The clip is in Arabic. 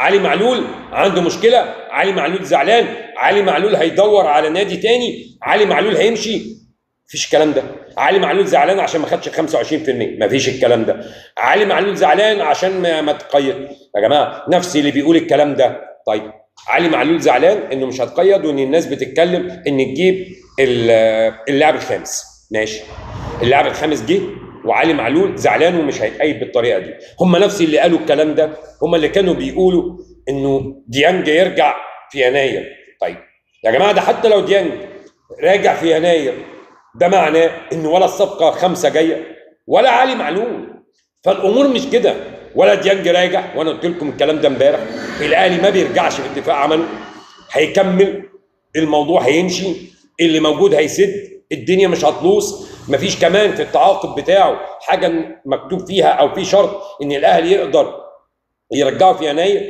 علي معلول عنده مشكله، علي معلول زعلان، علي معلول هيدور على نادي تاني، علي معلول هيمشي. مفيش الكلام ده. علي معلول زعلان عشان ما خدش 25%، مفيش الكلام ده. علي معلول زعلان عشان ما تقيد. يا جماعه نفس اللي بيقول الكلام ده. طيب علي معلول زعلان انه مش هتقيد وان الناس بتتكلم ان تجيب اللاعب الخامس، ماشي. اللاعب الخامس جه وعلي معلول زعلان ومش هيتقيد بالطريقه دي. هم نفس اللي قالوا الكلام ده، هم اللي كانوا بيقولوا انه ديانج يرجع في يناير. طيب يا جماعه ده حتى لو ديانج راجع في يناير ده معناه ان ولا الصفقه 5 جايه ولا علي معلول. فالامور مش كده. ولا ديانج راجع، وانا قلت لكم الكلام ده امبارح. الاهلي ما بيرجعش في اتفاق عمله، هيكمل الموضوع، هيمشي، اللي موجود هيسد، الدنيا مش هتلوص. مفيش كمان في التعاقد بتاعه حاجه مكتوب فيها او في شرط ان الاهلي يقدر يرجعه في يناير.